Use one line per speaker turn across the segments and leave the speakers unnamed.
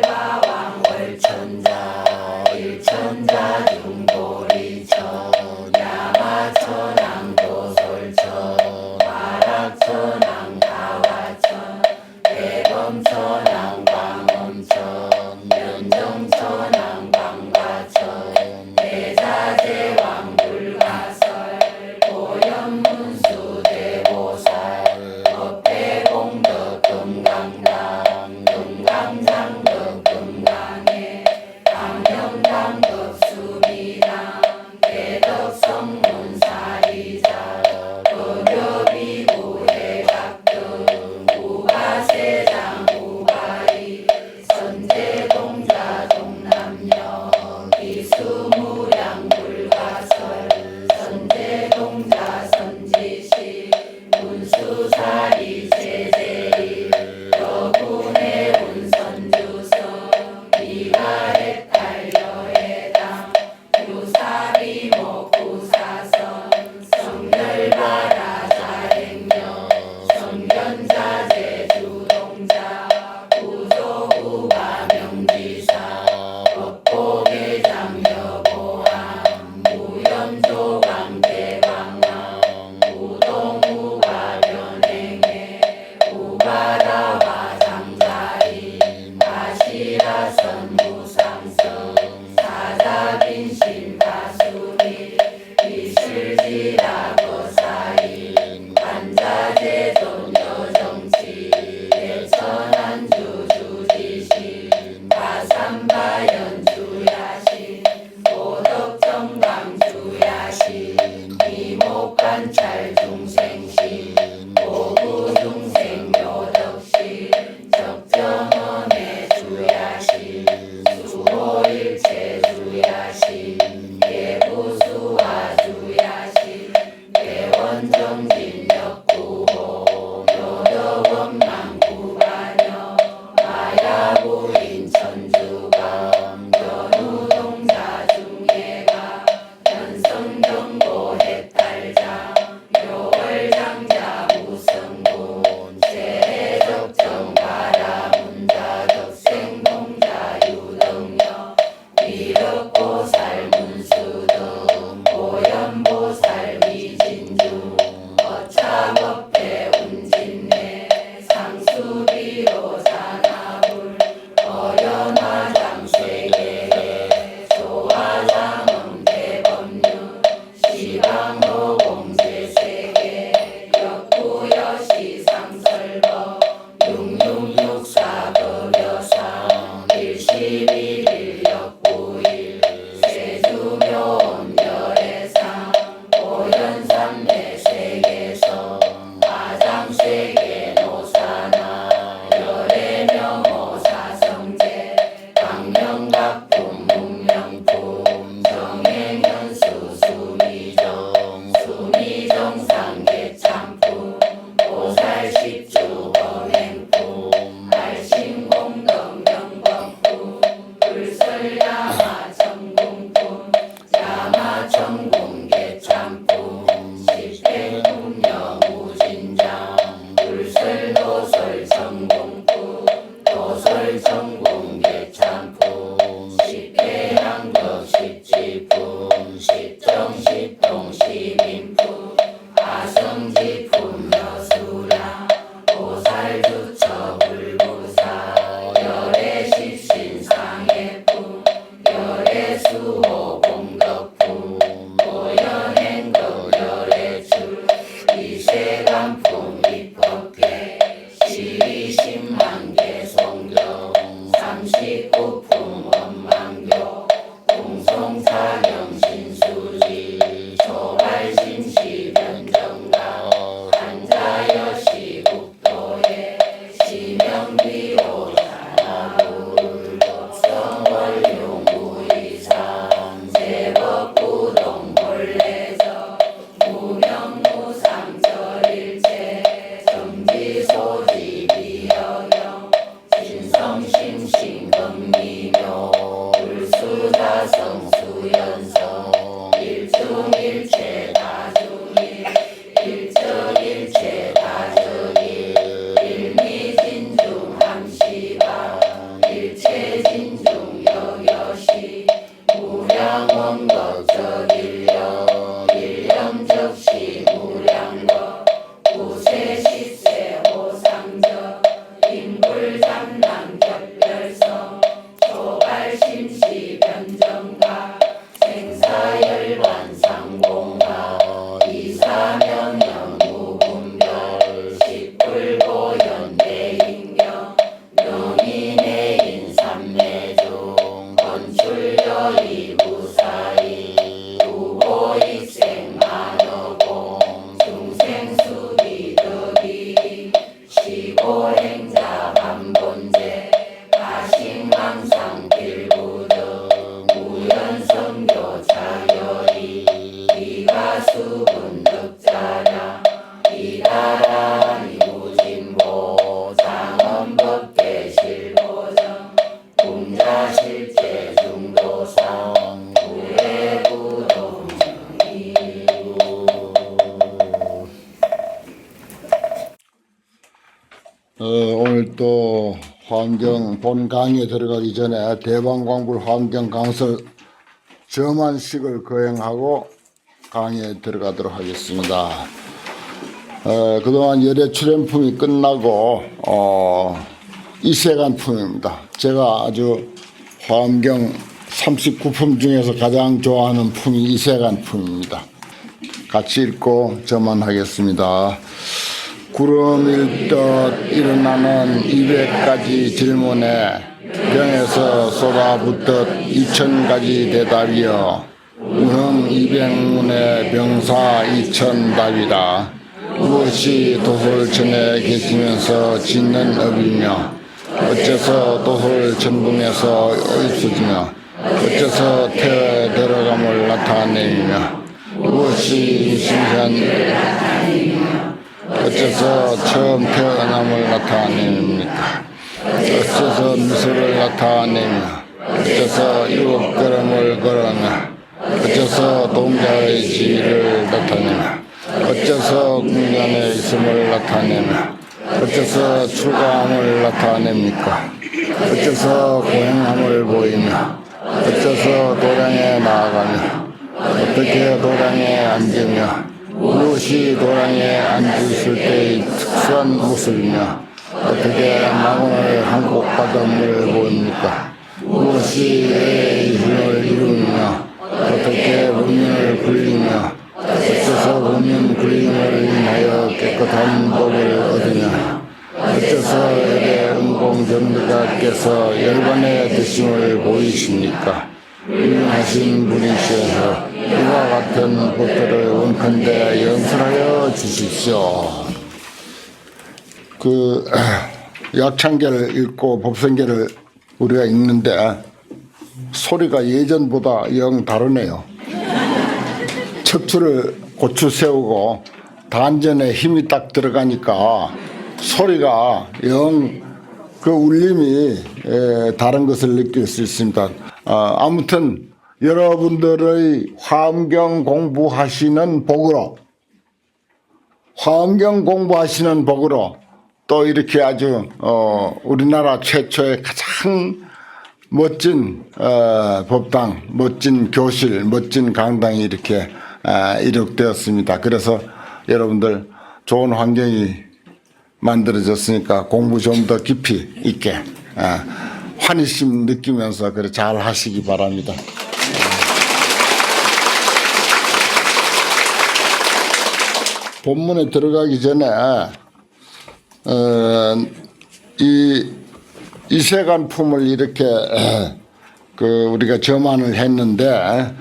정열바왕 월천자 일천자 중보리천 야마천왕 도솔천 화락천왕 가화천 대검천왕 광엄천 연정천왕 광과천 대자재왕 불가설 고연문수 대보살 법대공덕 금강당 금강장덕 금강해 강영당덕 수미당 대덕성문 사리자 법여비구 해각등 우가세장 우가이 선제동자 동남여 기수무량 불가설 선제동자 선지시 문수사리 제제일 여군의 운선주성 미가해탈 여해당 유사비 목구사선 성열바라 자행령 성견자재 주동자 구조후가 명지사 법보계장 여보함 무염조강 대방왕 우동우가 변행해 우가라 화상자인 마시라선 무상성 사자빈신 다수리 이슬지라 거사인 관자재존 여정치 예천안주 주지신 가삼바연 주야신 오덕정강 주야신 이목관찰 중생신 오구중생 요덕신 적정언의 주야신 수호일체 주야신 예부수화 주야신 대원정진 역구호 묘덕원망 구반여 마야부인 천주강 연우동자 중예가 연성경고 해탈장 묘월장자 무성군 세적정 바라문자 덕생동자 유덕여 미륵보살 문수등 보현보살 미진중 어차법배 운진내 상수비로 사나불 어연화장 쇠계해 조화장음 대법륜 시방호공제세계 역구여시 상설법 육육육사 법여상 일십일일 역구일 세주묘원 열애상 오연삼내 세계성 아장세계 노사나 열애명호 사성제 강명각품 문명품 정행현수 수미정 수미정상 개참품 보살십주 범행품 알신공덕 명법품 불설야마 천궁품 야마천궁 개참품 십행훈령 우진장 불설도설 천궁품 도설천궁 개참품 십해양덕 십지품 십정십동 시민품 아성지품 여수라 보살주처 불부사 열애십신 상해품 열애수호 공덕품 오연행덕 열애출 이세간품 입법계 시리십만개 송경 삼십구품 원망교 공송사경 신수지 초발신시 변정가 한자여시 국도에 시명비호 산하불 법성월용 무이상 제법구동 본래적 무명무상절일체 정지소지 비여경 진성심신 금미묘 불수다성 수연성 정덕적 일령 일령 즉시 무량거 구세 시세 호상적 인불장난 격별성 초발심시 변정가 생사열반 상공하 이사명령 무분별 십불보현 대인경 명인의 인삼매중 건출여이 무사히 두보익생 만어공 중생수기 덕이 시고행자 반본제 가식망상 빌부등 무연성교 자여이 이가수분 득자량 이다라니 무진보 장엄법계 실보정 공자실제 중도상 구해구동
오늘 또 환경 본 강의에 들어가기 전에 대방광불 환경 강설 점안식을 거행하고 강의에 들어가도록 하겠습니다. 그동안 열애 출연품이 끝나고 이세간품입니다. 제가 아주 환경 39품 중에서 가장 좋아하는 품이 이세간품입니다. 같이 읽고 점안하겠습니다. 구름 일듯 일어나는 200가지 질문에 병에서 쏟아붓듯 2000가지 대답이여 운흥 200문의 병사 2000답이라 무엇이 도솔천에 계시면서 짓는 업이며 어째서 도솔천궁에서 없어지며 어째서 태에 들어감을 나타내며 무엇이 신선 어째서 처음 태어남을 나타냅니까? 어째서 미소를 나타내며 어째서 일곱 걸음을 걸으며 어째서 동자의 지위를 나타내며 어째서 궁전에 있음을 나타내며 어째서 출가함을 나타냅니까? 어째서 고행함을 보이며 어째서 도량에 나아가며 어떻게 도량에 앉으며 무엇이 도량에 앉으실 때의 특수한 모습이며 어떻게 망원을 한곡받음을 보입니까? 무엇이 의 힘을 이루며 어떻게 문민을 굴리며 어째서 문민 굴림을 인하여 깨끗한 법을 얻으며 어째서 열의 은공전득가께서 열반의 드심을 보이십니까? 유명하신 분이시어서 이와 같은 법들을 원컨대 연설하여 주십시오. 약창계를 읽고 법성계를 우리가 읽는데 소리가 예전보다 영 다르네요. 척추를 고추 세우고 단전에 힘이 딱 들어가니까 소리가 영 그 울림이 다른 것을 느낄 수 있습니다. 아무튼 여러분들의 화엄경 공부하시는 복으로 또 이렇게 아주 우리나라 최초의 가장 멋진 법당, 멋진 교실, 멋진 강당이 이렇게 이룩되었습니다. 그래서 여러분들 좋은 환경이 만들어졌으니까 공부 좀 더 깊이 있게 환희심 느끼면서 그래 잘 하시기 바랍니다. 본문에 들어가기 전에 이 이세간품을 이렇게 우리가 점안을 했는데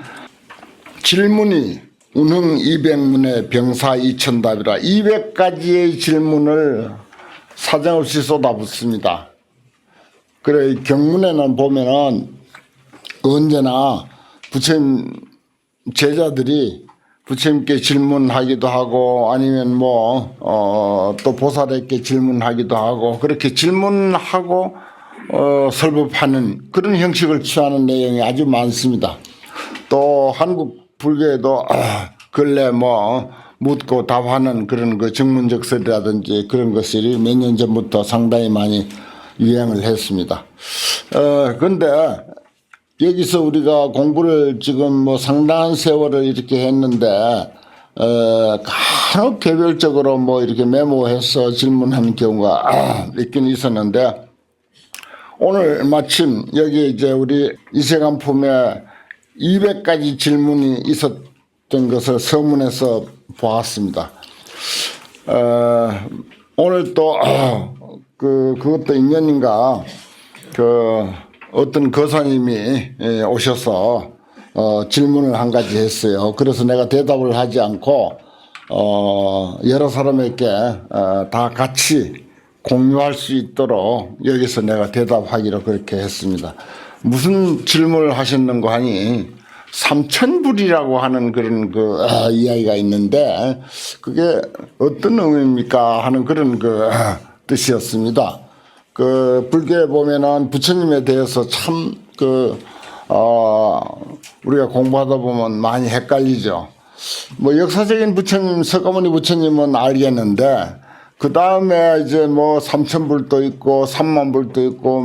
질문이 운흥 200문의 병사 2000답이라 200가지의 질문을 사정없이 쏟아붓습니다. 그래 경문에는 보면은 언제나 부처님 제자들이 부처님께 질문하기도 하고 아니면 또 보살에게 질문하기도 하고 그렇게 질문하고 설법하는 그런 형식을 취하는 내용이 아주 많습니다. 또 한국 불교에도 근래 묻고 답하는 그런 정문적설이라든지 그런 것들이 몇 년 전부터 상당히 많이 유행을 했습니다. 그런데 여기서 우리가 공부를 지금 뭐 상당한 세월을 이렇게 했는데, 간혹 개별적으로 뭐 이렇게 메모해서 질문하는 경우가 있긴 있었는데, 오늘 마침 여기 이제 우리 이세간품에 200가지 질문이 있었던 것을 서문에서 보았습니다. 오늘 또, 그것도 인연인가, 어떤 거사님이 오셔서 질문을 한 가지 했어요. 그래서 내가 대답을 하지 않고 여러 사람에게 다 같이 공유할 수 있도록 여기서 내가 대답하기로 그렇게 했습니다. 무슨 질문을 하셨는가 하니 삼천불이라고 하는 그런 이야기가 있는데 그게 어떤 의미입니까 하는 그런 뜻이었습니다. 불교에 보면은 부처님에 대해서 참 우리가 공부하다 보면 많이 헷갈리죠. 뭐 역사적인 부처님, 석가모니 부처님은 알겠는데 그 다음에 이제 뭐 삼천불도 있고 삼만불도 있고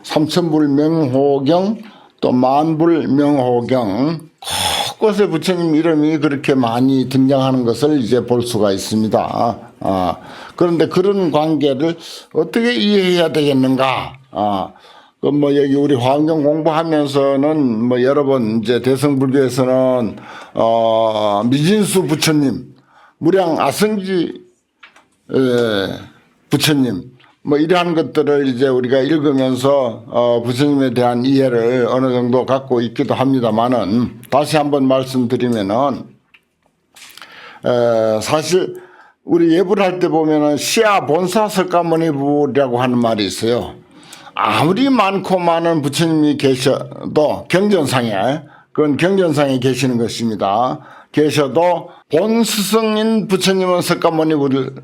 삼천불 명호경 또 만불 명호경 곳곳에 부처님 이름이 그렇게 많이 등장하는 것을 이제 볼 수가 있습니다. 그런데 그런 관계를 어떻게 이해해야 되겠는가? 뭐 여기 우리 화엄경 공부하면서는 뭐 여러 번 이제 대성불교에서는 미진수 부처님, 무량 아성지 부처님 뭐 이러한 것들을 이제 우리가 읽으면서 부처님에 대한 이해를 어느 정도 갖고 있기도 합니다만은 다시 한번 말씀드리면은 사실 우리 예불 할 때 보면은 시아 본사 석가모니불이라고 하는 말이 있어요. 아무리 많고 많은 부처님이 계셔도 경전상에 그건 경전상에 계시는 것입니다. 계셔도 본 스승인 부처님은 석가모니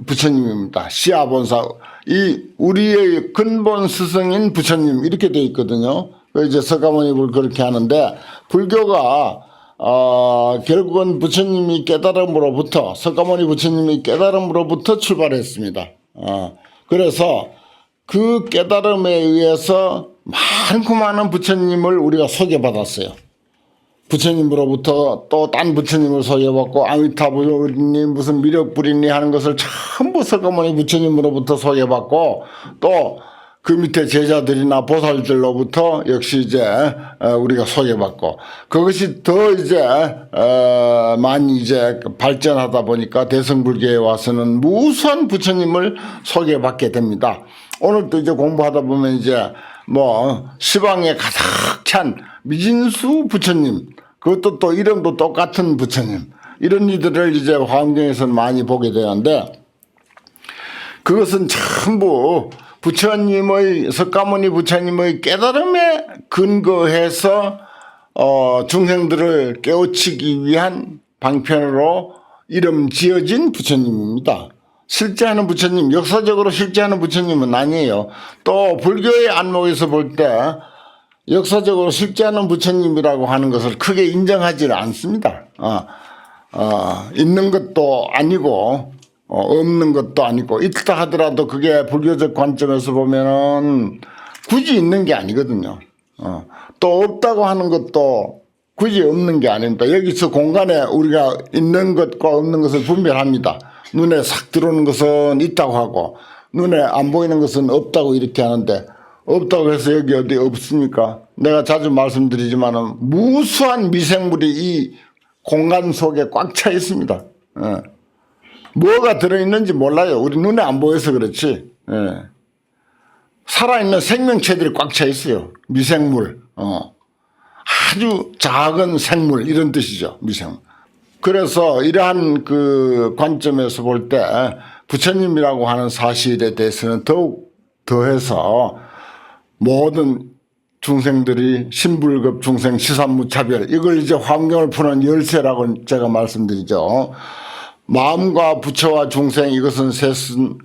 부처님입니다. 시아 본사 이 우리의 근본 스승인 부처님 이렇게 돼 있거든요. 이제 석가모니불 그렇게 하는데 불교가 결국은 부처님이 깨달음으로부터 석가모니 부처님이 깨달음으로부터 출발했습니다. 그래서 그 깨달음에 의해서 많고 많은 부처님을 우리가 소개받았어요. 부처님으로부터 또 딴 부처님을 소개받고 아미타불이니 무슨 미력불이니 하는 것을 전부 석가모니 부처님으로부터 소개받고 또 그 밑에 제자들이나 보살들로부터 역시 이제 우리가 소개받고 그것이 더 이제 많이 이제 발전하다 보니까 대성불교에 와서는 무수한 부처님을 소개받게 됩니다. 오늘도 이제 공부하다 보면 이제 뭐 시방에 가득 찬 미진수 부처님 그것도 또 이름도 똑같은 부처님 이런 이들을 이제 화엄경에서는 많이 보게 되는데 그것은 전부 부처님의 석가모니 부처님의 깨달음에 근거해서 중생들을 깨우치기 위한 방편으로 이름 지어진 부처님입니다. 실제하는 부처님, 역사적으로 실제하는 부처님은 아니에요. 또 불교의 안목에서 볼 때 역사적으로 실제하는 부처님이라고 하는 것을 크게 인정하지 않습니다. 있는 것도 아니고 없는 것도 아니고 있다 하더라도 그게 불교적 관점에서 보면은 굳이 있는 게 아니거든요. 또 없다고 하는 것도 굳이 없는 게 아닙니다. 여기서 공간에 우리가 있는 것과 없는 것을 분별합니다. 눈에 싹 들어오는 것은 있다고 하고 눈에 안 보이는 것은 없다고 이렇게 하는데 없다고 해서 여기 어디 없습니까? 내가 자주 말씀드리지만은 무수한 미생물이 이 공간 속에 꽉 차 있습니다. 뭐가 들어있는지 몰라요. 우리 눈에 안 보여서 그렇지. 살아있는 생명체들이 꽉 차 있어요. 미생물. 아주 작은 생물 이런 뜻이죠. 미생물. 그래서 이러한 그 관점에서 볼 때 부처님이라고 하는 사실에 대해서는 더욱 더해서 모든 중생들이 신불급 중생 시산무차별 이걸 이제 화엄경을 푸는 열쇠라고 제가 말씀드리죠. 마음과 부처와 중생 이것은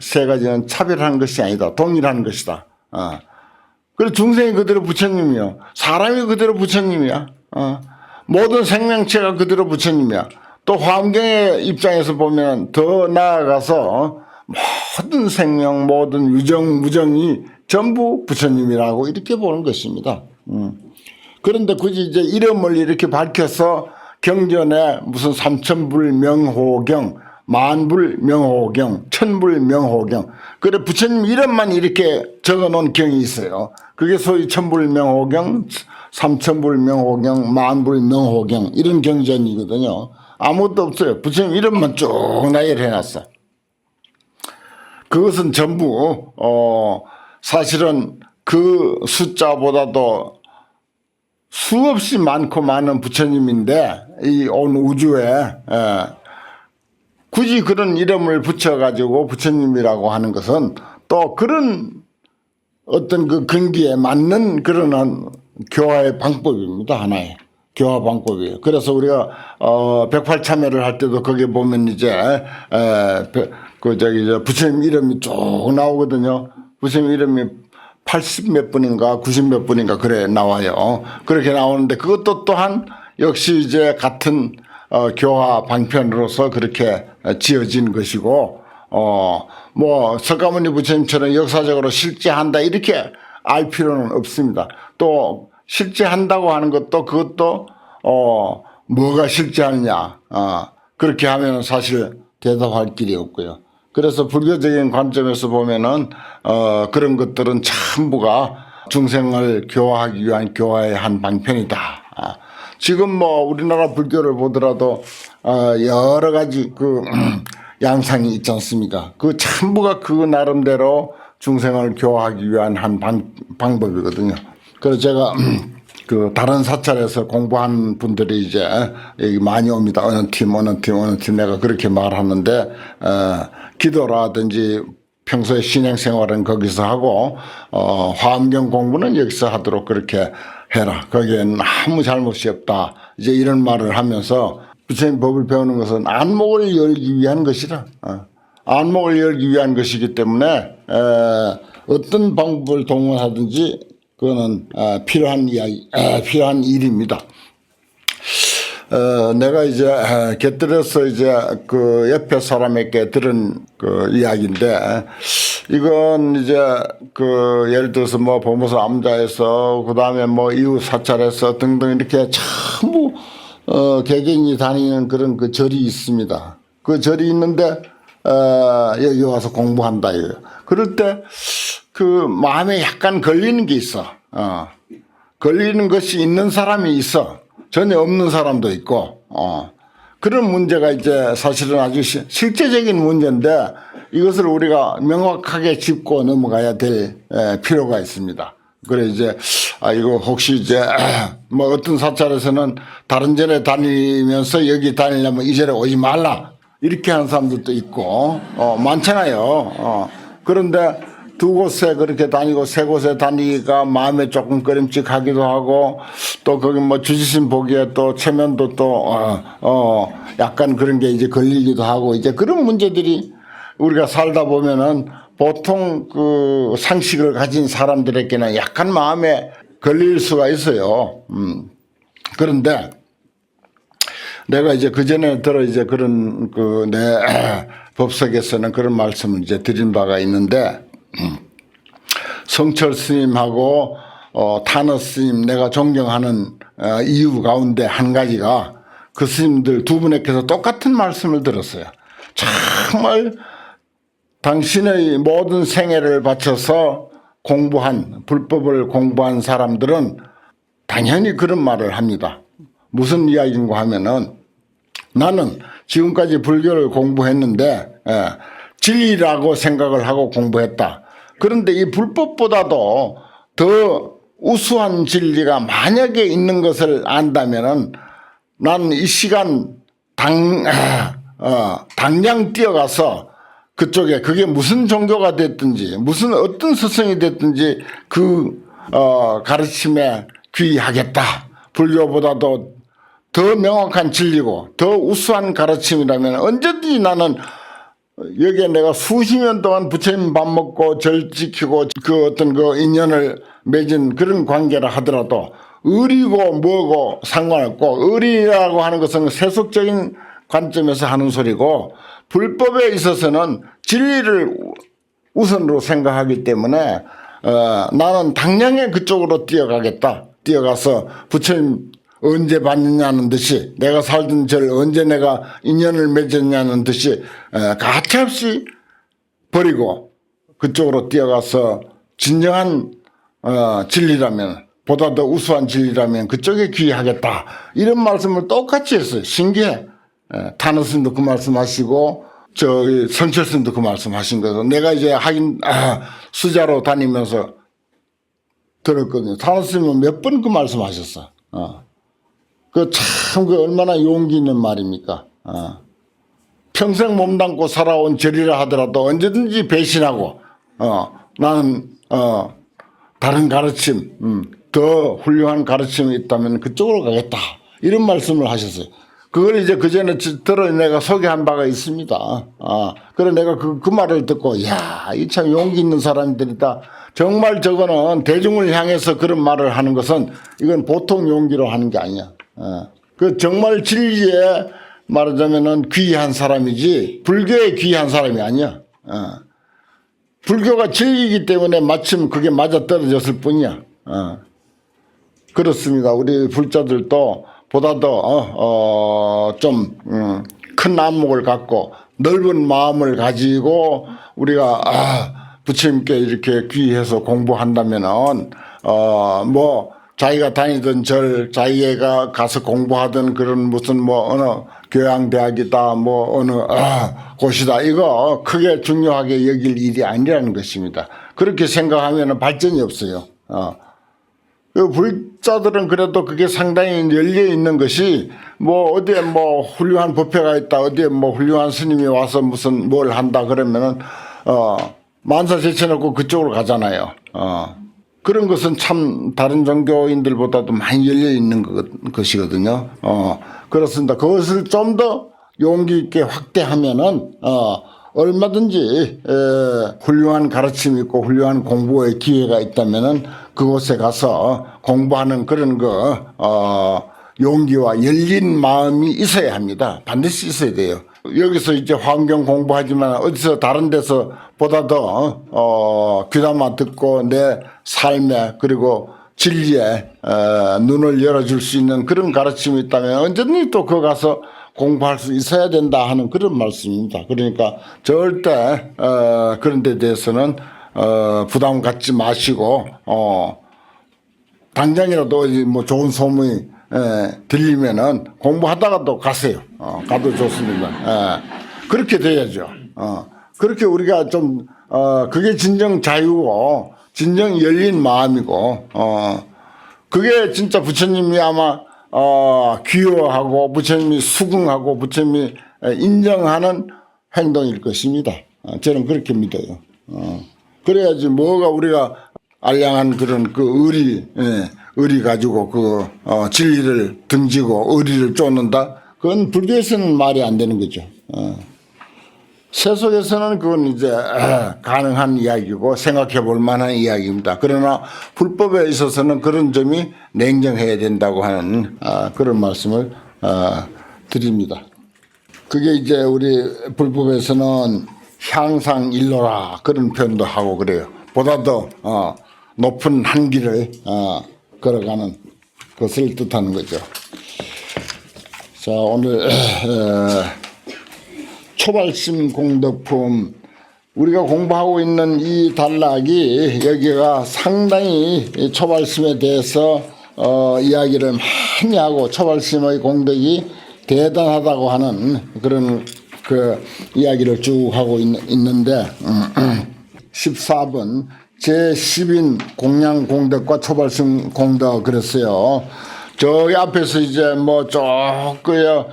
세 가지는 차별하는 것이 아니다. 동일한 것이다. 그리고 중생이 그대로 부처님이요. 사람이 그대로 부처님이야. 모든 생명체가 그대로 부처님이야. 또 화엄경의 입장에서 보면 더 나아가서 모든 생명, 모든 유정, 무정이 전부 부처님이라고 이렇게 보는 것입니다. 그런데 굳이 이제 이름을 이렇게 밝혀서 경전에 무슨 삼천불 명호경, 만불 명호경, 천불 명호경, 그래 부처님 이름만 이렇게 적어 놓은 경이 있어요. 그게 소위 천불 명호경, 삼천불 명호경, 만불 명호경 이런 경전이거든요. 아무것도 없어요. 부처님 이름만 쭉 나열해 놨어요. 그것은 전부 사실은 그 숫자보다도 수없이 많고 많은 부처님인데 이 온 우주에 굳이 그런 이름을 붙여가지고 부처님이라고 하는 것은 또 그런 어떤 그 근기에 맞는 그런 교화의 방법입니다. 하나의 교화 방법이에요. 그래서 우리가 108참여를 할 때도 거기에 보면 이제 부처님 이름이 쭉 나오거든요. 부처님 이름이 80 몇 분인가 90 몇 분인가 그래 나와요. 그렇게 나오는데 그것도 또한 역시 이제 같은 교화 방편으로서 그렇게 지어진 것이고 뭐 석가모니 부처님처럼 역사적으로 실제한다 이렇게 알 필요는 없습니다. 또 실제한다고 하는 것도 그것도 뭐가 실제하느냐 그렇게 하면 사실 대답할 길이 없고요. 그래서 불교적인 관점에서 보면은 그런 것들은 전부가 중생을 교화하기 위한 교화의 한 방편이다. 지금 뭐 우리나라 불교를 보더라도 여러 가지 그 양상이 있지 않습니까? 그 전부가 그 나름대로 중생을 교화하기 위한 한 방법이거든요. 그래서 제가 그 다른 사찰에서 공부한 분들이 이제 여기 많이 옵니다. 어느 팀 내가 그렇게 말하는데 기도라든지 평소에 신행생활은 거기서 하고 화엄경 공부는 여기서 하도록 그렇게 해라. 거기에는 아무 잘못이 없다. 이제 이런 말을 하면서 부처님 법을 배우는 것은 안목을 열기 위한 것이라. 안목을 열기 위한 것이기 때문에 어떤 방법을 동원하든지 그거는 필요한 이야기, 필요한 일입니다. 내가 이제 곁들여서 이제 그 옆에 사람에게 들은 그 이야기인데 이건 이제 그 예를 들어서 뭐 보모사 암자에서 그 다음에 뭐 이웃 사찰에서 등등 이렇게 전부 개개인이 다니는 그런 그 절이 있습니다. 그 절이 있는데 여기 와서 공부한다 이거예요. 그럴 때 그 마음에 약간 걸리는 게 있어. 걸리는 것이 있는 사람이 있어. 전혀 없는 사람도 있고. 그런 문제가 이제 사실은 아주 실제적인 문제인데 이것을 우리가 명확하게 짚고 넘어가야 될 필요가 있습니다. 그래 이제 이거 혹시 이제 뭐 어떤 사찰에서는 다른 절에 다니면서 여기 다니려면 이 절에 오지 말라 이렇게 하는 사람들도 있고 많잖아요. 그런데 두 곳에 그렇게 다니고 세 곳에 다니기가 마음에 조금 꺼림칙하기도 하고 또 거기 뭐 주지신 보기에 또 체면도 또 약간 그런 게 이제 걸리기도 하고 이제 그런 문제들이 우리가 살다 보면은 보통 그 상식을 가진 사람들에게는 약간 마음에 걸릴 수가 있어요. 그런데 내가 이제 그 전에 들어 이제 그런 그 내 법석에서는 그런 말씀을 이제 드린 바가 있는데 성철 스님하고 탄어 스님 내가 존경하는 이유 가운데 한 가지가 그 스님들 두 분에게서 똑같은 말씀을 들었어요. 정말 당신의 모든 생애를 바쳐서 공부한 불법을 공부한 사람들은 당연히 그런 말을 합니다. 무슨 이야기인가 하면은 나는 지금까지 불교를 공부했는데 진리라고 생각을 하고 공부했다. 그런데 이 불법보다도 더 우수한 진리가 만약에 있는 것을 안다면은 나는 이 시간 당장 뛰어가서 그쪽에 그게 무슨 종교가 됐든지 무슨 어떤 스승이 됐든지 그 가르침에 귀의하겠다. 불교보다도 더 명확한 진리고 더 우수한 가르침이라면 언제든지 나는 여기에 내가 수십 년 동안 부처님 밥 먹고 절 지키고 그 어떤 그 인연을 맺은 그런 관계라 하더라도 의리고 뭐고 상관없고 의리라고 하는 것은 세속적인 관점에서 하는 소리고 불법에 있어서는 진리를 우선으로 생각하기 때문에 나는 당장에 그쪽으로 뛰어가겠다. 뛰어가서 부처님 언제 봤느냐는 듯이 내가 살던 절 언제 내가 인연을 맺었냐는 듯이 가차없이 버리고 그쪽으로 뛰어가서 진정한 진리라면 보다 더 우수한 진리라면 그쪽에 귀하겠다 이런 말씀을 똑같이 했어요. 신기해. 타너 스님도 그 말씀하시고 저기 성철 스님도 그 말씀하신 거죠. 내가 이제 하긴 수자로 다니면서 들었거든요. 타너 스님은 몇 번 그 말씀하셨어. 그 참 그 얼마나 용기 있는 말입니까? 평생 몸담고 살아온 절이라 하더라도 언제든지 배신하고 나는 다른 가르침 더 훌륭한 가르침이 있다면 그쪽으로 가겠다 이런 말씀을 하셨어요. 그걸 이제 그 전에 들어 내가 소개한 바가 있습니다. 그래 내가 그 말을 듣고 야, 이 참 용기 있는 사람들이다. 정말 저거는 대중을 향해서 그런 말을 하는 것은 이건 보통 용기로 하는 게 아니야. 그 정말 진리에 말하자면은 귀한 사람이지 불교에 귀한 사람이 아니야. 불교가 진리이기 때문에 마침 그게 맞아 떨어졌을 뿐이야. 그렇습니다. 우리 불자들도 보다 더 좀 큰 안목을 갖고 넓은 마음을 가지고 우리가 부처님께 이렇게 귀해서 공부한다면은 뭐 자기가 다니던 절, 자기가 가서 공부하던 그런 무슨 뭐 어느 교양대학이다, 뭐 어느 곳이다, 이거 크게 중요하게 여길 일이 아니라는 것입니다. 그렇게 생각하면 발전이 없어요. 그 불자들은 그래도 그게 상당히 열려 있는 것이 뭐 어디에 뭐 훌륭한 법회가 있다, 어디에 뭐 훌륭한 스님이 와서 무슨 뭘 한다 그러면은 만사 제쳐놓고 그쪽으로 가잖아요. 그런 것은 참 다른 종교인들보다도 많이 열려 있는 것이거든요. 그렇습니다. 그것을 좀 더 용기 있게 확대하면은 얼마든지 훌륭한 가르침이 있고 훌륭한 공부의 기회가 있다면은 그곳에 가서 공부하는 그런 용기와 열린 마음이 있어야 합니다. 반드시 있어야 돼요. 여기서 이제 환경 공부하지만 어디서 다른 데서 보다 더 귀담아 듣고 내 삶에 그리고 진리에 눈을 열어줄 수 있는 그런 가르침이 있다면 언제든지 또 거기 가서 공부할 수 있어야 된다 하는 그런 말씀입니다. 그러니까 절대 그런 데 대해서는 부담 갖지 마시고 당장이라도 뭐 좋은 소문이 들리면은 공부하다가도 가세요. 가도 좋습니다. 그렇게 돼야죠. 그렇게 우리가 좀 그게 진정 자유고 진정 열린 마음이고 그게 진짜 부처님이 아마 귀여워하고 부처님이 수긍하고 부처님이 인정하는 행동일 것입니다. 저는 그렇게 믿어요. 그래야지 뭐가 우리가 알량한 그런 그 의리 가지고 그 진리를 등지고 의리를 쫓는다. 그건 불교에서는 말이 안 되는 거죠. 세속에서는 그건 이제 가능한 이야기고 생각해 볼 만한 이야기입니다. 그러나 불법에 있어서는 그런 점이 냉정해야 된다고 하는 그런 말씀을 드립니다. 그게 이제 우리 불법에서는 향상일로라 그런 표현도 하고 그래요. 보다 더 높은 한길을 걸어가는 것을 뜻하는 거죠. 자, 오늘 초발심 공덕품 우리가 공부하고 있는 이 단락이 여기가 상당히 초발심에 대해서 이야기를 많이 하고 초발심의 공덕이 대단하다고 하는 그런 그 이야기를 쭉 하고 있는데 14번 제10인 공양 공덕과 초발심 공덕 그랬어요. 저기 앞에서 이제 뭐 조금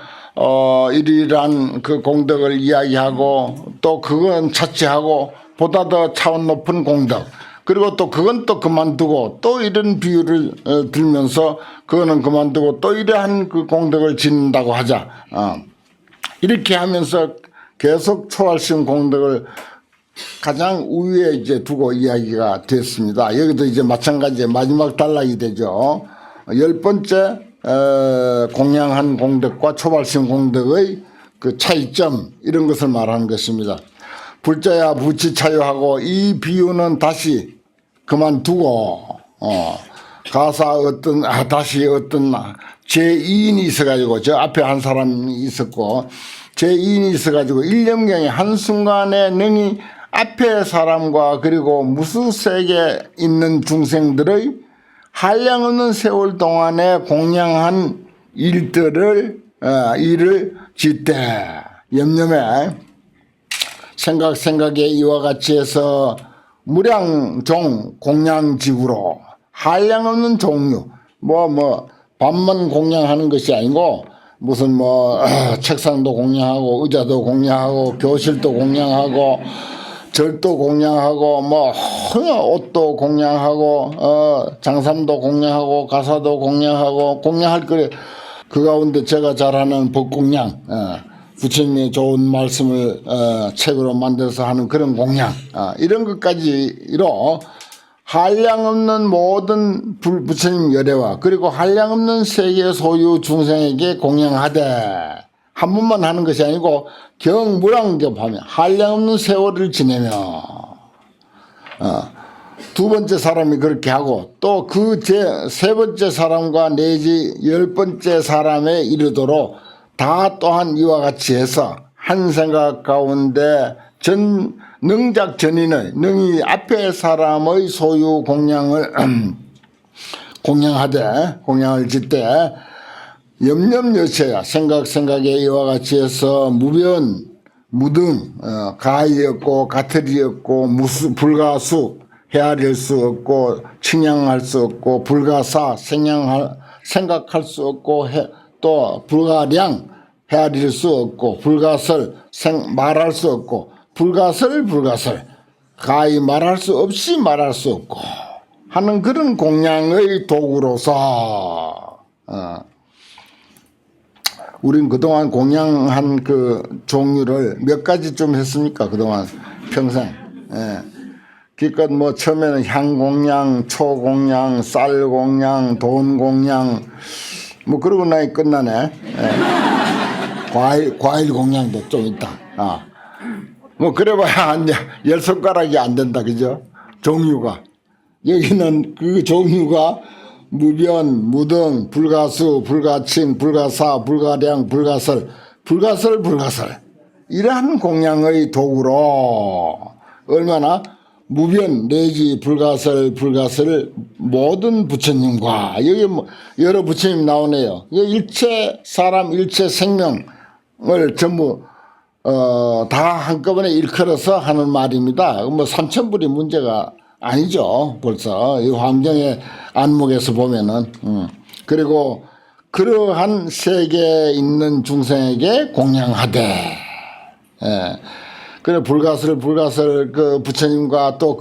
이러한 그 공덕을 이야기하고 또 그건 차치하고 보다 더 차원 높은 공덕 그리고 또 그건 또 그만두고 또 이런 비유를 들면서 그거는 그만두고 또 이러한 그 공덕을 짓는다고 하자. 이렇게 하면서 계속 초월심 공덕을 가장 우위에 이제 두고 이야기가 됐습니다. 여기도 이제 마찬가지 마지막 단락이 되죠. 10번째 공양한 공덕과 초발심 공덕의 그 차이점 이런 것을 말하는 것입니다. 불자야 부치 차요하고 이 비유는 다시 그만두고 가사 다시 어떤 제2인이 있어가지고 저 앞에 한 사람이 있었고 제2인이 있어가지고 일념경에 한순간에 능히 앞에 사람과 그리고 무수세계 있는 중생들의 한량없는 세월 동안에 공양한 일을 짓되 염염에 생각에 이와 같이 해서 무량종 공양지구로 한량없는 종류 밥만 공양하는 것이 아니고 무슨 책상도 공양하고 의자도 공양하고 교실도 공양하고 절도 공양하고 옷도 공양하고 장삼도 공양하고 가사도 공양하고 공양할 거래. 그 가운데 제가 잘하는 법공양 부처님의 좋은 말씀을 책으로 만들어서 하는 그런 공양 이런 것까지로 한량없는 모든 부처님 열애와 그리고 한량없는 세계 소유 중생에게 공양하되 한 번만 하는 것이 아니고 경무량ገብ하며 한량없는 세월을 지내며 두 번째 사람이 그렇게 하고 또 그 세 번째 사람과 내지 10번째 사람에 이르도록 다 또한 이와 같이 해서 한 생각 가운데 능작 전인의 능히 앞에 사람의 소유 공양을 공양을 짓되 염염여체야 생각에 이와 같이 해서 무변 무등 가히 없고 가틀이 없고 불가수 헤아릴 수 없고 측량할 수 없고 불가사 생각할 수 없고 또 불가량 헤아릴 수 없고 불가설 말할 수 없고 불가설 가히 말할 수 없이 말할 수 없고 하는 그런 공양의 도구로서 우린 그동안 공양한 그 종류를 몇 가지 좀 했습니까? 그동안 평생. 그러니까 처음에는 향 공양, 초 공양, 쌀 공양, 돈 공양 그러고 나니 끝나네. 과일 공양도 좀 있다. 그래봐야 10손가락이 안 된다. 그죠? 종류가. 여기는 그 종류가 무변, 무등, 불가수, 불가칭, 불가사, 불가량, 불가설 이러한 공양의 도구로 얼마나 무변 내지 불가설 모든 부처님과 여기 여러 부처님 나오네요. 일체 사람 일체 생명을 전부 다 한꺼번에 일컬어서 하는 말입니다. 3,000불이 문제가 아니죠. 벌써 이 환경의 안목에서 보면은 그리고 그러한 세계에 있는 중생에게 공양하되 그래 불가설 그 부처님과 또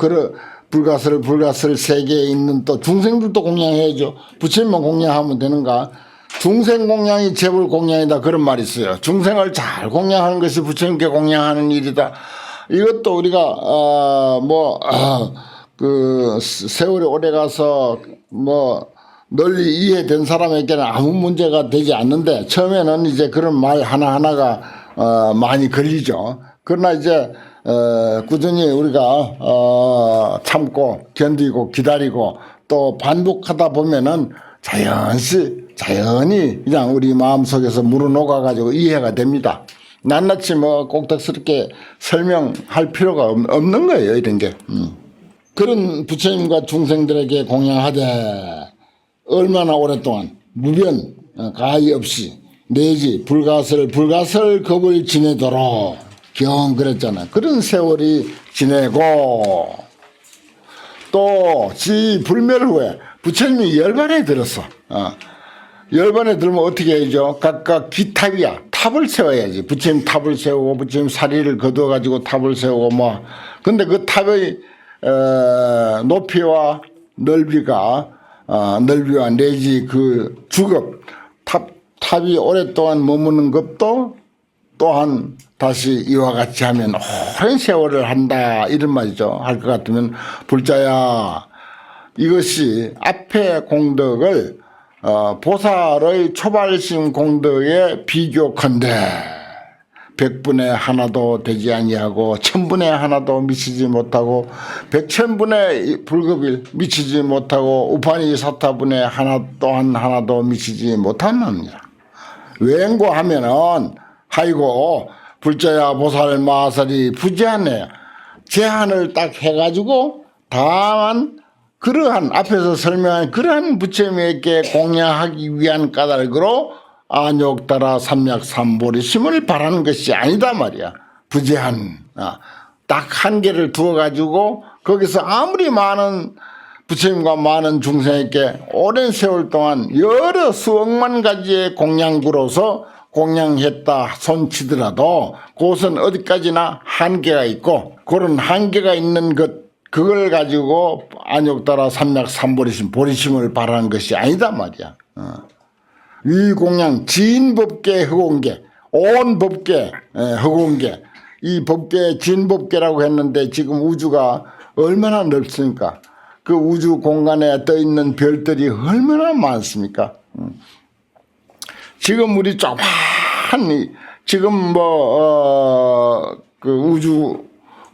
불가설 세계에 있는 또 중생들도 공양해야죠. 부처님만 공양하면 되는가? 중생 공양이 재불 공양이다 그런 말이 있어요. 중생을 잘 공양하는 것이 부처님께 공양하는 일이다. 이것도 우리가 그 세월이 오래가서 널리 이해된 사람에게는 아무 문제가 되지 않는데 처음에는 이제 그런 말 하나하나가 많이 걸리죠. 그러나 이제 꾸준히 우리가 참고 견디고 기다리고 또 반복하다 보면은 자연히 그냥 우리 마음속에서 물어녹아 가지고 이해가 됩니다. 낱낱이 꼭덕스럽게 설명할 필요가 없는 거예요, 이런 게. 그런 부처님과 중생들에게 공양하되 얼마나 오랫동안 무변 가히 없이 내지 불가설 겁을 지내도록 그랬잖아. 그런 세월이 지내고 또 지 불멸 후에 부처님이 열반에 들었어. 열반에 들면 어떻게 해야죠? 각각 기탑이야. 탑을 세워야지. 부처님 탑을 세우고 부처님 사리를 거두어가지고 탑을 세우고 근데 그 탑의 높이와 넓이와 내지 그 주급 탑이 오랫동안 머무는 것도 또한 다시 이와 같이 하면 오랜 세월을 한다 이런 말이죠. 할 것 같으면 불자야 이것이 앞에 공덕을 보살의 초발심 공덕에 비교컨대 백분의 하나도 되지 아니하고 천분의 하나도 미치지 못하고 백천분의 불급일 미치지 못하고 우파니 사타분의 하나 또한 하나도 미치지 못하느니라. 왜인고 하이고 불자야 보살 마살이 부재하네. 제한을 딱 해가지고 다만 그러한 앞에서 설명한 그러한 부처님에게 공양하기 위한 까닭으로 안욕따라 삼약삼보리심을 바라는 것이 아니다 말이야. 부재한 딱 한계를 두어가지고 거기서 아무리 많은 부처님과 많은 중생에게 오랜 세월 동안 여러 수억만 가지의 공양구로서 공양했다 손치더라도 그것은 어디까지나 한계가 있고 그런 한계가 있는 그걸 가지고 안욕따라 삼약삼보리심 보리심을 바라는 것이 아니다 말이야. 위공양 진법계 허공계 온 법계 허공계 이 법계 진법계라고 했는데 지금 우주가 얼마나 넓습니까? 그 우주 공간에 떠 있는 별들이 얼마나 많습니까? 지금 우리 조그만 지금 그 우주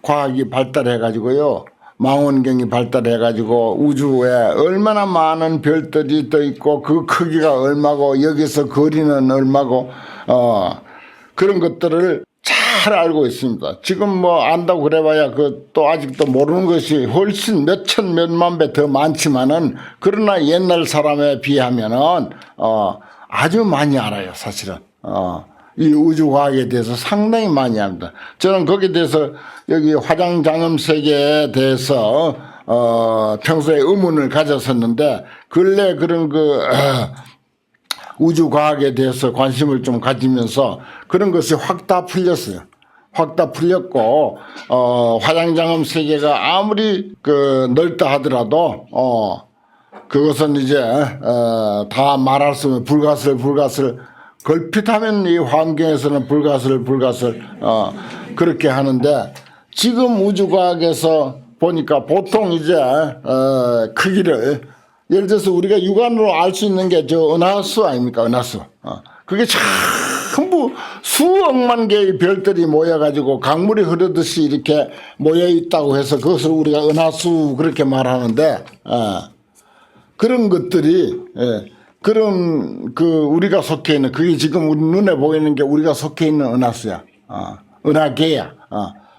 과학이 발달해 가지고요. 망원경이 발달해 가지고 우주에 얼마나 많은 별들이 떠 있고 그 크기가 얼마고 여기서 거리는 얼마고 그런 것들을 잘 알고 있습니다. 지금 안다고 그래봐야 또 아직도 모르는 것이 훨씬 몇천 몇만 배 더 많지만은 그러나 옛날 사람에 비하면은 아주 많이 알아요, 사실은. 이 우주과학에 대해서 상당히 많이 합니다. 저는 거기에 대해서 여기 화장장엄 세계에 대해서 평소에 의문을 가졌었는데 근래 그런 우주과학에 대해서 관심을 좀 가지면서 그런 것이 확 다 풀렸어요. 확 다 풀렸고 화장장엄 세계가 아무리 넓다 하더라도 그것은 이제 다 말할 수 없는 불가슬 걸핏하면 이 환경에서는 불가슬 그렇게 하는데 지금 우주과학에서 보니까 보통 이제 크기를 예를 들어서 우리가 육안으로 알 수 있는 게 저 은하수 아닙니까? 은하수. 그게 전부 수억만 개의 별들이 모여가지고 강물이 흐르듯이 이렇게 모여 있다고 해서 그것을 우리가 은하수 그렇게 말하는데 그런 것들이 그런 우리가 속해 있는 그게 지금 우리 눈에 보이는 게 우리가 속해 있는 은하수야. 은하계야.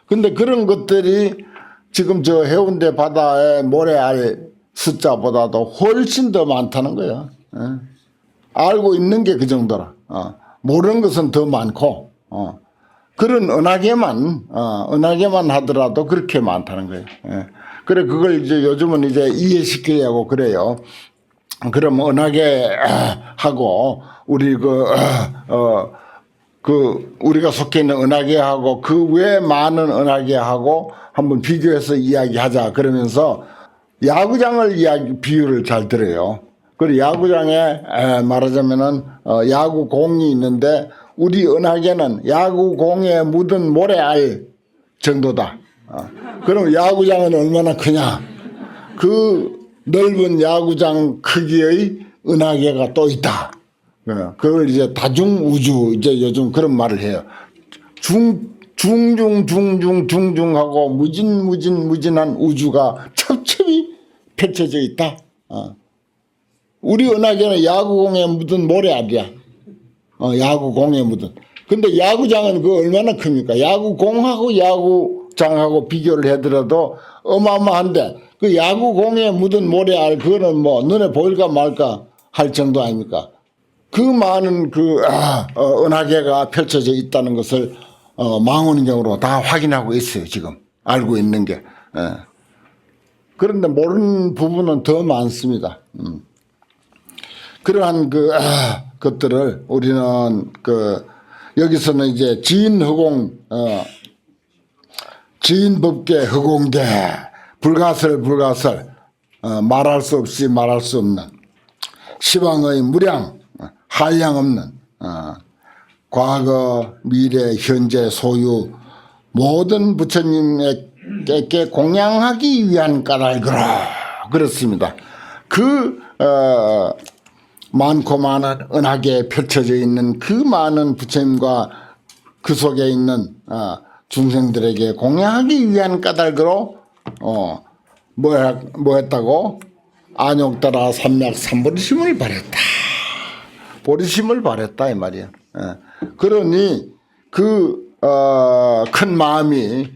근데 그런 것들이 지금 저 해운대 바다에 모래알 숫자보다도 훨씬 더 많다는 거야. 알고 있는 게 그 정도라. 모르는 것은 더 많고 그런 은하계만 하더라도 그렇게 많다는 거예요. 그래 그걸 이제 요즘은 이제 이해시키려고 그래요. 그럼 은하계하고 우리 우리가 속해 있는 은하계하고 그 외에 많은 은하계하고 한번 비교해서 이야기하자 그러면서 야구장을 비유를 잘 들어요. 그리고 야구장에 말하자면은 야구공이 있는데 우리 은하계는 야구공에 묻은 모래알 정도다. 그럼 야구장은 얼마나 크냐? 그 넓은 야구장 크기의 은하계가 또 있다. 그걸 이제 다중우주 이제 요즘 그런 말을 해요. 중중하고 무진한 우주가 첩첩이 펼쳐져 있다. 우리 은하계는 야구공에 묻은 모래알이야. 야구공에 묻은. 근데 야구장은 그 얼마나 큽니까? 야구공하고 야구장하고 비교를 하더라도 어마어마한데 그 야구공에 묻은 모래알 그거는 눈에 보일까 말까 할 정도 아닙니까? 그 많은 은하계가 펼쳐져 있다는 것을 망원경으로 다 확인하고 있어요. 지금 알고 있는 게. 그런데 모르는 부분은 더 많습니다. 그러한 것들을 우리는 여기서는 이제 지인허공 지인법계 허공계 불가설 말할 수 없이 말할 수 없는 시방의 무량 한량없는 과거 미래 현재 소유 모든 부처님에게 공양하기 위한 까닭으로 그렇습니다. 많고 많은 은하계에 펼쳐져 있는 그 많은 부처님과 그 속에 있는 중생들에게 공양하기 위한 까닭으로 뭐 했다고? 안욕따라 삼약 삼보리심을 바랬다. 보리심을 바랬다 이 말이야. 그러니 그 큰 마음이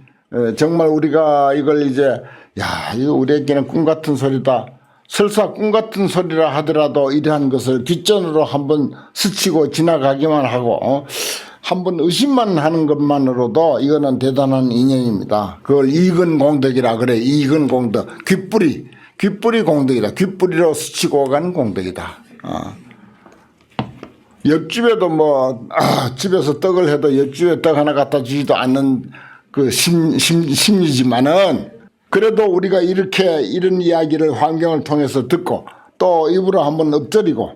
정말 우리가 이걸 이제 이거 우리에게는 꿈 같은 소리다. 설사 꿈 같은 소리라 하더라도 이러한 것을 귓전으로 한번 스치고 지나가기만 하고 한번 의심만 하는 것만으로도 이거는 대단한 인연입니다. 그걸 이근 공덕이라 그래. 이근 공덕. 귓뿌리 공덕이다. 귓뿌리로 스치고 간 공덕이다. 옆집에도 집에서 떡을 해도 옆집에 떡 하나 갖다 주지도 않는 그 심리지만은 그래도 우리가 이런 이야기를 환경을 통해서 듣고 또 입으로 한번 엎드리고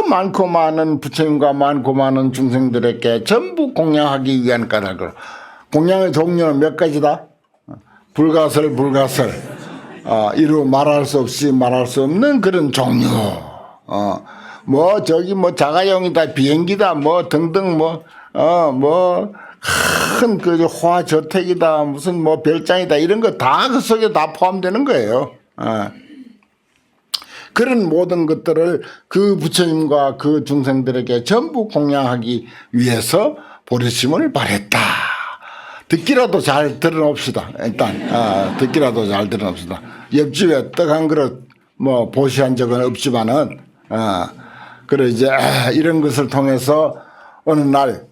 많고 많은 부처님과 많고 많은 중생들에게 전부 공양하기 위한 까닭으로. 공양의 종류는 몇 가지다? 불가설 이루 말할 수 없이 말할 수 없는 그런 종류. 자가용이다, 비행기다, 등등 큰 그 화저택이다, 무슨 별장이다, 이런 거 다 그 속에 다 포함되는 거예요. 그런 모든 것들을 그 부처님과 그 중생들에게 전부 공양하기 위해서 보리심을 바랬다. 듣기라도 잘 들어봅시다. 일단 듣기라도 잘 들어봅시다. 옆집에 떡 한 그릇 보시한 적은 없지만은 그래 이제 이런 것을 통해서 어느 날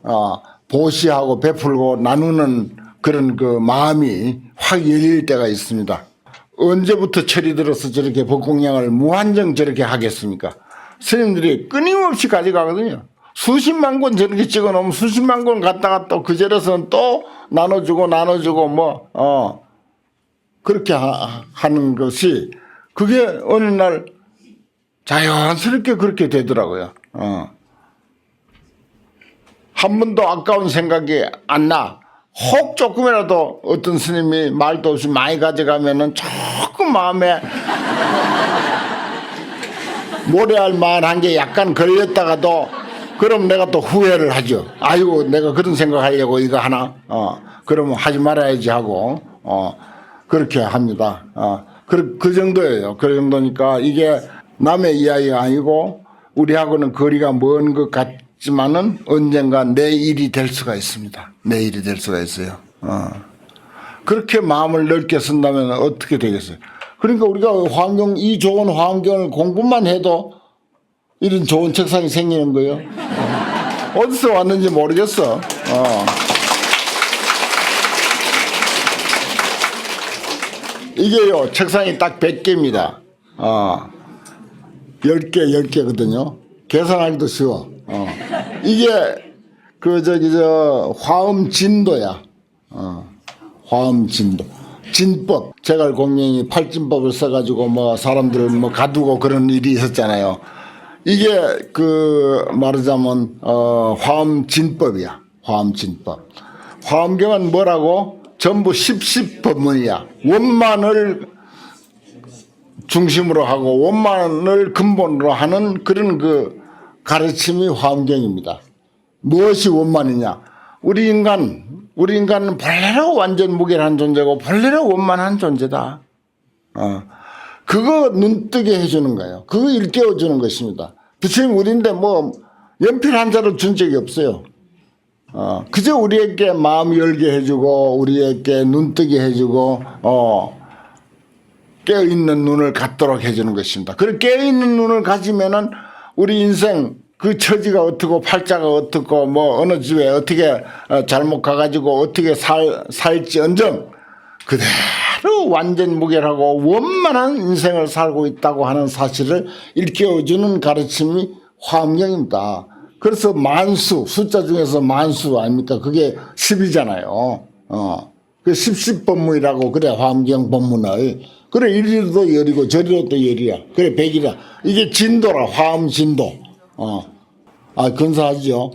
보시하고 베풀고 나누는 그런 그 마음이 확 열릴 때가 있습니다. 언제부터 철이 들어서 저렇게 법공양을 무한정 저렇게 하겠습니까? 스님들이 끊임없이 가져가거든요. 수십만 권 저렇게 찍어 놓으면 수십만 권 갖다가 또 그 자리에서는 또 나눠주고 그렇게 하는 것이 그게 어느 날 자연스럽게 그렇게 되더라고요. 한 번도 아까운 생각이 안 나. 혹 조금이라도 어떤 스님이 말도 없이 많이 가져가면은 조금 마음에 모래알 만한 게 약간 걸렸다가도 그럼 내가 또 후회를 하죠. 아이고 내가 그런 생각하려고 이거 하나 그러면 하지 말아야지 하고 그렇게 합니다. 그 정도예요. 그 정도니까 이게 남의 이야기가 아니고 우리하고는 거리가 먼 것 같지만은 언젠가 내 일이 될 수가 있습니다. 내 일이 될 수가 있어요. 그렇게 마음을 넓게 쓴다면 어떻게 되겠어요? 그러니까 우리가 이 좋은 환경을 공부만 해도 이런 좋은 책상이 생기는 거예요. 어디서 왔는지 모르겠어. 이게요, 책상이 딱 100개입니다. 10개거든요. 계산하기도 쉬워. 이게, 화엄진도야. 화엄진도. 진법. 제갈 공명이 팔진법을 써가지고 사람들 가두고 그런 일이 있었잖아요. 이게 말하자면, 화엄진법이야. 화엄진법. 화엄경은 뭐라고? 전부 십법문이야. 원만을 중심으로 하고 원만을 근본으로 하는 그런 가르침이 화엄경입니다. 무엇이 원만이냐? 우리 인간은 본래로 완전 무결한 존재고 본래로 원만한 존재다. 그거 눈뜨게 해주는 거예요. 그거 일깨워주는 것입니다. 부처님 우리인데 연필 한 자를 준 적이 없어요. 그저 우리에게 마음 열게 해주고 우리에게 눈뜨게 해주고 깨어있는 눈을 갖도록 해주는 것입니다. 그리고 깨어있는 눈을 가지면은 우리 인생 그 처지가 어떻고 팔자가 어떻고 어느 집에 어떻게 잘못 가가지고 어떻게 살지 언정 그대로 완전 무결하고 원만한 인생을 살고 있다고 하는 사실을 일깨워주는 가르침이 화엄경입니다. 그래서 숫자 중에서 만수 아닙니까? 그게 10이잖아요. 그 10법문이라고 그래, 화엄경 법문을. 그래, 이리로도 열이고 저리로도 열이야. 그래, 100이라. 이게 진도라, 화엄진도. 근사하죠?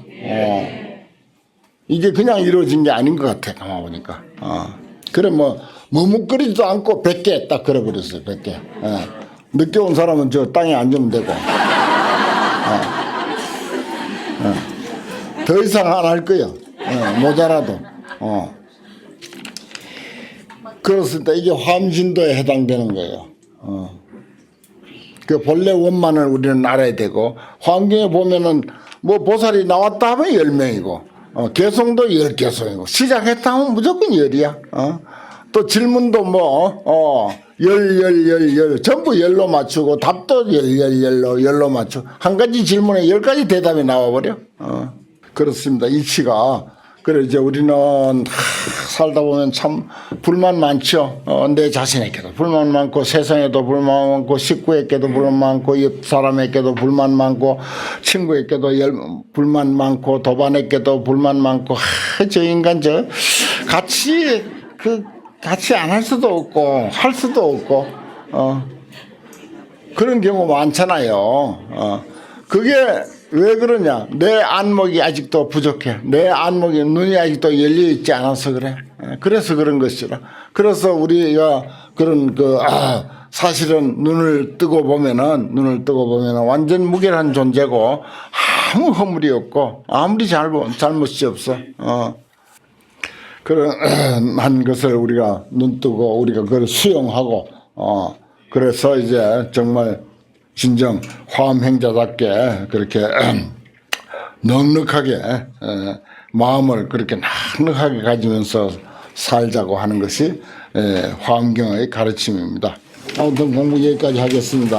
이게 그냥 이루어진 게 아닌 것 같아, 가만 보니까. 그래, 머뭇거리지도 않고 100개 딱 그려버렸어요, 100개. 늦게 온 사람은 저 땅에 앉으면 되고. 더 이상 안 할 거야. 모자라도. 그렇을 때 이게 화엄진도에 해당되는 거예요. 그 본래 원만을 우리는 알아야 되고, 환경에 보면은 뭐 보살이 나왔다 하면 10명이고, 개성도 10개성이고, 시작했다 하면 무조건 10이야. 또 질문도 열, 전부 열로 맞추고, 답도 열로 맞추고, 한 가지 질문에 10가지 대답이 나와버려. 그렇습니다. 이치가. 그래, 이제 우리는 살다 보면 참 불만 많죠. 내 자신에게도 불만 많고, 세상에도 불만 많고, 식구에게도 불만 많고, 옆 사람에게도 불만 많고, 친구에게도 불만 많고, 도반에게도 불만 많고, 저 인간 같이 안 할 수도 없고, 할 수도 없고, 그런 경우 많잖아요. 그게 왜 그러냐? 내 안목이 아직도 부족해. 내 안목이 눈이 아직도 열려 있지 않아서 그래. 그래서 그런 것이라. 그래서 우리가 그런 사실은 눈을 뜨고 보면은 완전 무결한 존재고 아무 허물이 없고 아무리 잘못이 없어. 그런 한 것을 우리가 눈 뜨고 우리가 그걸 수용하고 그래서 이제 정말 진정 화엄행자답게 그렇게 넉넉하게 마음을 그렇게 넉넉하게 가지면서 살자고 하는 것이 화엄경의 가르침입니다. 아무튼 공부 여기까지 하겠습니다.